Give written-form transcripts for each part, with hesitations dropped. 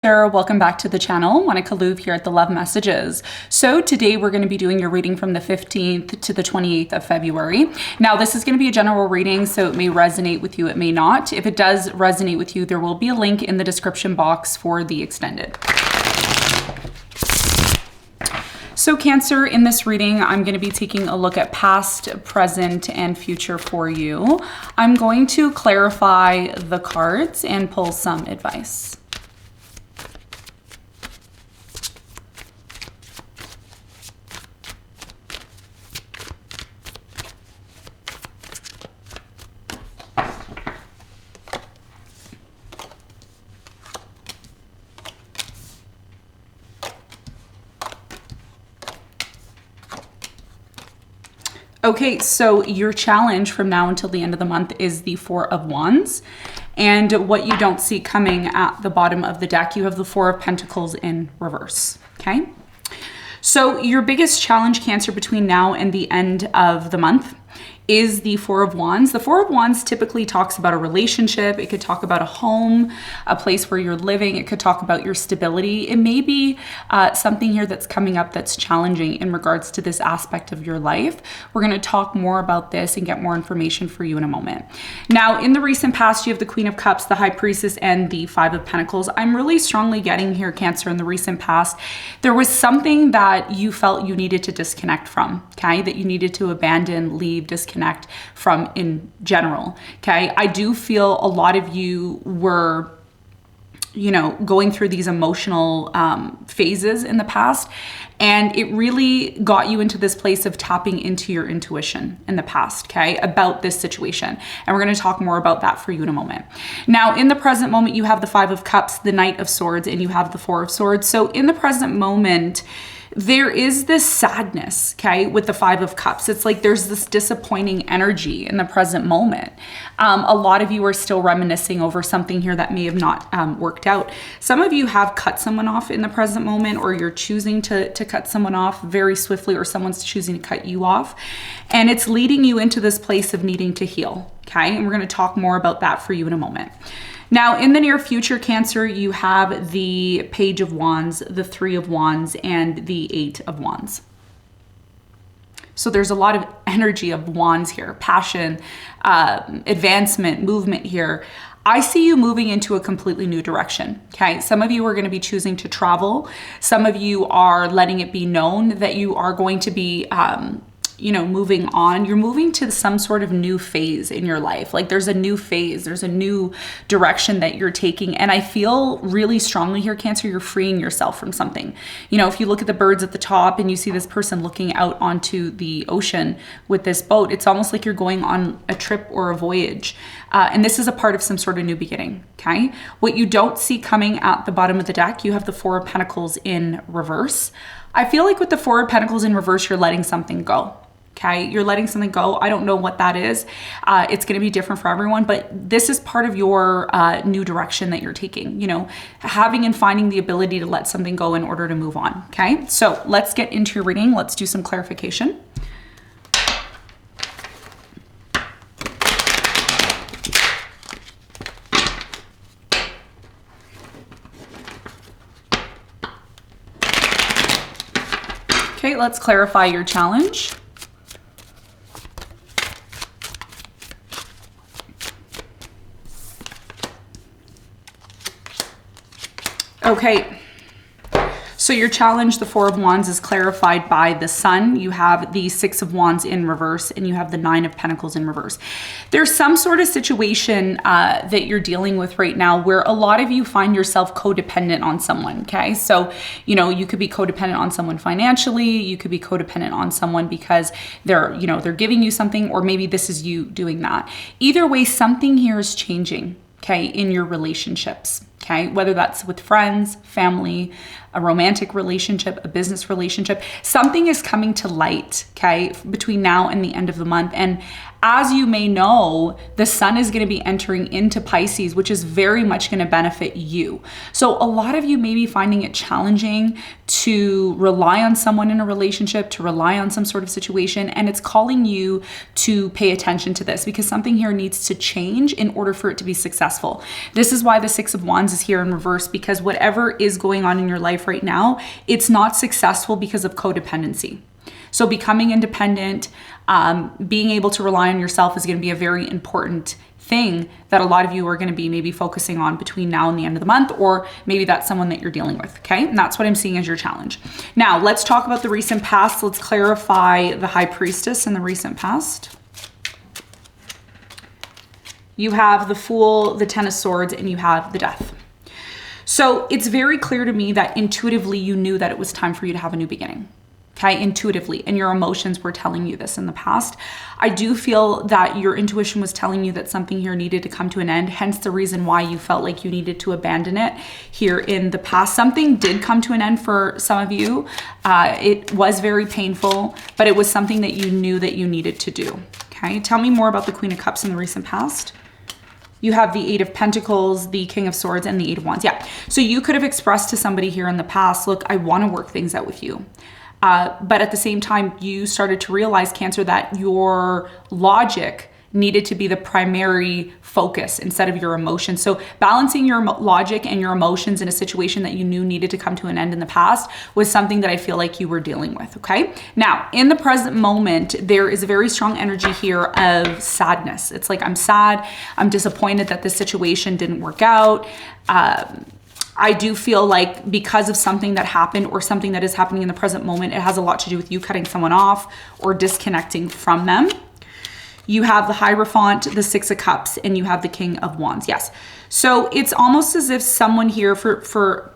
Sarah, welcome back to the channel. Monica Louv here at the Love Messages. So today we're going to be doing your reading from the 15th to the 28th of February. Now this is going to be a general reading, so it may resonate with you, it may not. If it does resonate with you, there will be a link in the description box for the extended. So Cancer, in this reading, I'm going to be taking a look at past, present, and future for you. I'm going to clarify the cards and pull some advice. Okay, so your challenge from now until the end of the month is the Four of Wands. And what you don't see coming at the bottom of the deck, you have the Four of Pentacles in reverse, okay? So your biggest challenge, Cancer, between now and the end of the month is the Four of Wands. The Four of Wands typically talks about a relationship. It could talk about a home, a place where you're living. It could talk about your stability. It may be something here that's coming up that's challenging in regards to this aspect of your life. We're going to talk more about this and get more information for you in a moment. Now, in the recent past, you have the Queen of Cups, the High Priestess, and the Five of Pentacles. I'm really strongly getting here, Cancer, in the recent past, there was something that you felt you needed to disconnect from, okay? That you needed to abandon, leave, disconnect from in general, okay? I do feel a lot of you were, going through these emotional phases in the past, and it really got you into this place of tapping into your intuition in the past, okay, about this situation. And we're going to talk more about that for you in a moment. Now, in the present moment, you have the Five of Cups, the Knight of Swords, and you have the Four of Swords. So in the present moment, there is this sadness, okay, with the Five of Cups. It's like there's this disappointing energy in the present moment. A lot of you are still reminiscing over something here that may have not worked out. Some of you have cut someone off in the present moment, or you're choosing to cut someone off very swiftly, or someone's choosing to cut you off. And it's leading you into this place of needing to heal, okay? And we're going to talk more about that for you in a moment. Now, in the near future, Cancer, you have the Page of Wands, the Three of Wands, and the Eight of Wands. So there's a lot of energy of wands here, passion, advancement, movement here. I see you moving into a completely new direction, okay? Some of you are going to be choosing to travel. Some of you are letting it be known that you are going to be moving on. You're moving to some sort of new phase in your life. Like there's a new phase, there's a new direction that you're taking. And I feel really strongly here, Cancer, you're freeing yourself from something. If you look at the birds at the top and you see this person looking out onto the ocean with this boat, it's almost like you're going on a trip or a voyage. And this is a part of some sort of new beginning, okay? What you don't see coming at the bottom of the deck, you have the Four of Pentacles in reverse. I feel like with the Four of Pentacles in reverse, you're letting something go. Okay, you're letting something go. I don't know what that is. It's going to be different for everyone, but this is part of your new direction that you're taking, having and finding the ability to let something go in order to move on. Okay, so let's get into your reading. Let's do some clarification. Okay, let's clarify your challenge. Okay, so your challenge, the Four of Wands, is clarified by the Sun. You have the Six of Wands in reverse, and you have the Nine of Pentacles in reverse. There's some sort of situation that you're dealing with right now where a lot of you find yourself codependent on someone, okay? So, you could be codependent on someone financially, you could be codependent on someone because they're giving you something, or maybe this is you doing that. Either way, something here is changing, okay, in your relationships. Okay, whether that's with friends, family, a romantic relationship, a business relationship, something is coming to light, okay, between now and the end of the month. And as you may know, the sun is going to be entering into Pisces, which is very much going to benefit you. So a lot of you may be finding it challenging to rely on someone in a relationship, to rely on some sort of situation, and it's calling you to pay attention to this because something here needs to change in order for it to be successful. This is why the Six of Wands is here in reverse, because whatever is going on in your life right now, it's not successful because of codependency. So becoming independent, being able to rely on yourself is going to be a very important thing that a lot of you are going to be maybe focusing on between now and the end of the month, or maybe that's someone that you're dealing with, okay? And that's what I'm seeing as your challenge. Now, let's talk about the recent past. Let's clarify the High Priestess in the recent past. You have the Fool, the Ten of Swords, and you have the Death. So it's very clear to me that intuitively you knew that it was time for you to have a new beginning. Okay, intuitively, and your emotions were telling you this in the past. I do feel that your intuition was telling you that something here needed to come to an end, hence the reason why you felt like you needed to abandon it here in the past. Something did come to an end for some of you. It was very painful, but it was something that you knew that you needed to do. Okay, tell me more about the Queen of Cups in the recent past. You have the Eight of Pentacles, the King of Swords, and the Eight of Wands. Yeah, so you could have expressed to somebody here in the past, look, I want to work things out with you. But at the same time, you started to realize, Cancer, that your logic needed to be the primary focus instead of your emotions. So balancing your logic and your emotions in a situation that you knew needed to come to an end in the past was something that I feel like you were dealing with, okay? Now, in the present moment, there is a very strong energy here of sadness. It's like, I'm sad, I'm disappointed that this situation didn't work out. I do feel like because of something that happened or something that is happening in the present moment, it has a lot to do with you cutting someone off or disconnecting from them. You have the Hierophant, the Six of Cups, and you have the King of Wands. Yes. So it's almost as if someone here, for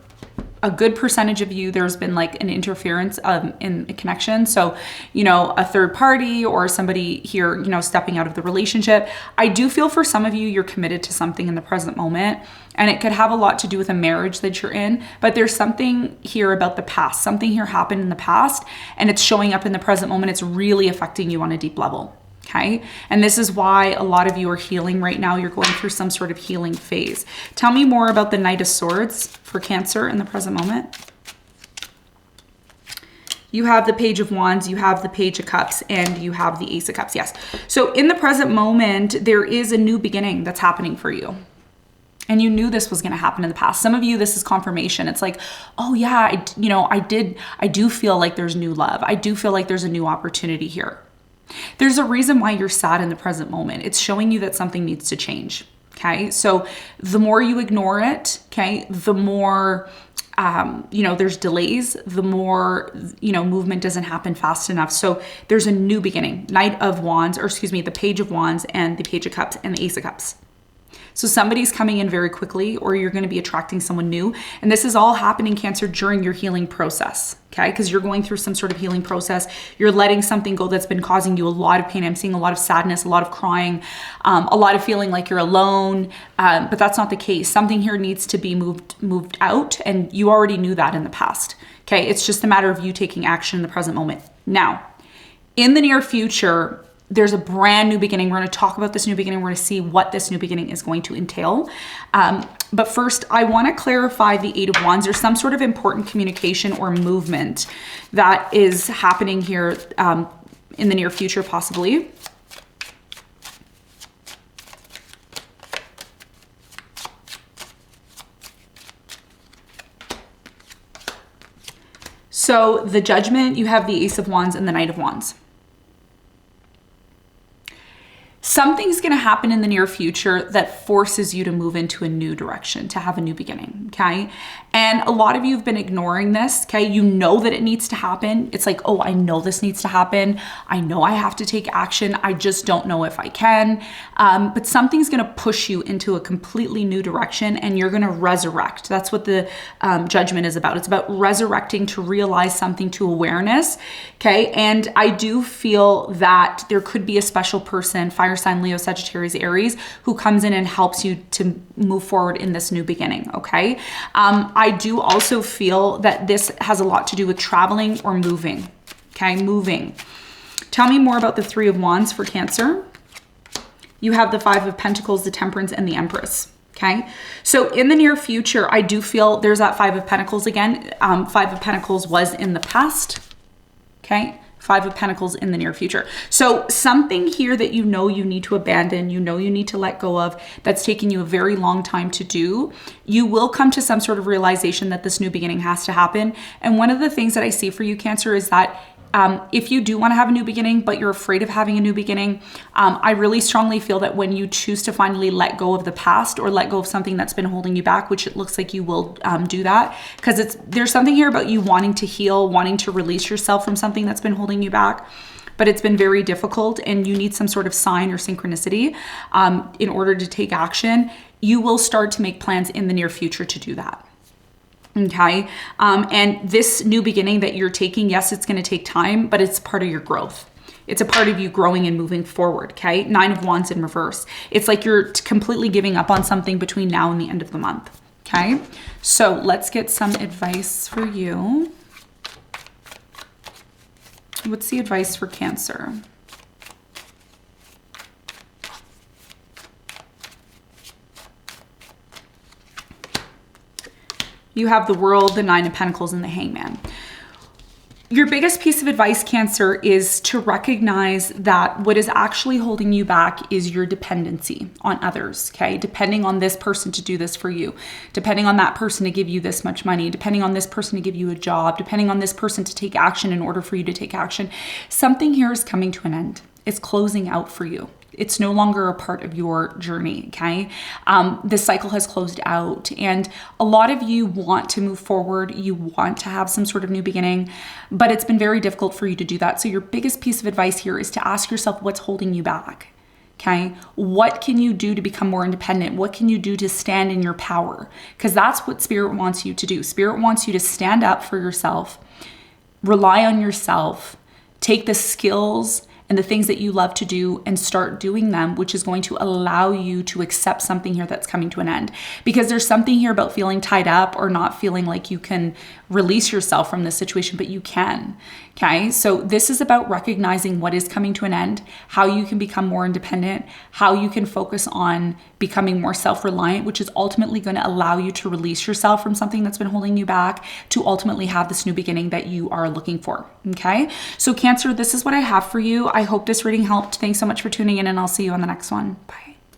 a good percentage of you, there's been like an interference in a connection. So, you know, a third party or somebody here, you know, stepping out of the relationship. I do feel for some of you, you're committed to something in the present moment, and it could have a lot to do with a marriage that you're in, but there's something here about the past. Something here happened in the past and it's showing up in the present moment. It's really affecting you on a deep level. Okay. And this is why a lot of you are healing right now. You're going through some sort of healing phase. Tell me more about the Knight of Swords for Cancer in the present moment. You have the Page of Wands, you have the Page of Cups, and you have the Ace of Cups. Yes. So in the present moment, there is a new beginning that's happening for you. And you knew this was going to happen in the past. Some of you, this is confirmation. It's like, oh yeah, I do feel like there's new love. I do feel like there's a new opportunity here. There's a reason why you're sad in the present moment. It's showing you that something needs to change. Okay. So the more you ignore it, okay, the more, there's delays, the more, movement doesn't happen fast enough. So there's a new beginning. Knight of Wands, the Page of Wands and the Page of Cups and the Ace of Cups. So somebody's coming in very quickly, or you're going to be attracting someone new. And this is all happening, Cancer, during your healing process, okay? Because you're going through some sort of healing process. You're letting something go that's been causing you a lot of pain. I'm seeing a lot of sadness, a lot of crying, a lot of feeling like you're alone, but that's not the case. Something here needs to be moved out, and you already knew that in the past, okay? It's just a matter of you taking action in the present moment. Now, in the near future, there's a brand new beginning. We're going to talk about this new beginning. We're going to see what this new beginning is going to entail. But first, I want to clarify the Eight of Wands. There's some sort of important communication or movement that is happening here in the near future, possibly. So the Judgment, you have the Ace of Wands and the Knight of Wands. Something's going to happen in the near future that forces you to move into a new direction, to have a new beginning, okay? And a lot of you have been ignoring this, okay? You know that it needs to happen. It's like, oh, I know this needs to happen. I know I have to take action. I just don't know if I can. But something's going to push you into a completely new direction, and you're going to resurrect. That's what the Judgment is about. It's about resurrecting to realize something, to awareness, okay? And I do feel that there could be a special person, fire sign, Leo, Sagittarius, Aries, who comes in and helps you to move forward in this new beginning, okay? I do also feel that this has a lot to do with traveling or moving, okay? Moving. Tell me more about the Three of Wands for Cancer. You have the Five of Pentacles, the Temperance, and the Empress. Okay, so in the near future, I do feel there's that Five of Pentacles again. Five of Pentacles was in the past. Okay, Five of Pentacles in the near future. So something here that you know you need to abandon, you know you need to let go of, that's taking you a very long time to do, you will come to some sort of realization that this new beginning has to happen. And one of the things that I see for you, Cancer, is that if you do want to have a new beginning, but you're afraid of having a new beginning, I really strongly feel that when you choose to finally let go of the past or let go of something that's been holding you back, which it looks like you will do that, because there's something here about you wanting to heal, wanting to release yourself from something that's been holding you back, but it's been very difficult and you need some sort of sign or synchronicity in order to take action. You will start to make plans in the near future to do that. Okay. And this new beginning that you're taking, yes, it's going to take time, but it's part of your growth. It's a part of you growing and moving forward. Okay. Nine of Wands in reverse. It's like you're completely giving up on something between now and the end of the month. Okay. So let's get some advice for you. What's the advice for Cancer? You have the World, the Nine of Pentacles, and the Hangman. Your biggest piece of advice, Cancer, is to recognize that what is actually holding you back is your dependency on others, okay? Depending on this person to do this for you, depending on that person to give you this much money, depending on this person to give you a job, depending on this person to take action in order for you to take action. Something here is coming to an end. It's closing out for you. It's no longer a part of your journey, okay? This cycle has closed out and a lot of you want to move forward. You want to have some sort of new beginning, but it's been very difficult for you to do that. So your biggest piece of advice here is to ask yourself what's holding you back, okay? What can you do to become more independent? What can you do to stand in your power? Because that's what Spirit wants you to do. Spirit wants you to stand up for yourself, rely on yourself, take the skills and the things that you love to do and start doing them, which is going to allow you to accept something here that's coming to an end. Because there's something here about feeling tied up or not feeling like you can release yourself from this situation, but you can, okay? So this is about recognizing what is coming to an end, how you can become more independent, how you can focus on becoming more self-reliant, which is ultimately going to allow you to release yourself from something that's been holding you back to ultimately have this new beginning that you are looking for, okay? So Cancer, this is what I have for you. I hope this reading helped. Thanks so much for tuning in and I'll see you on the next one. Bye.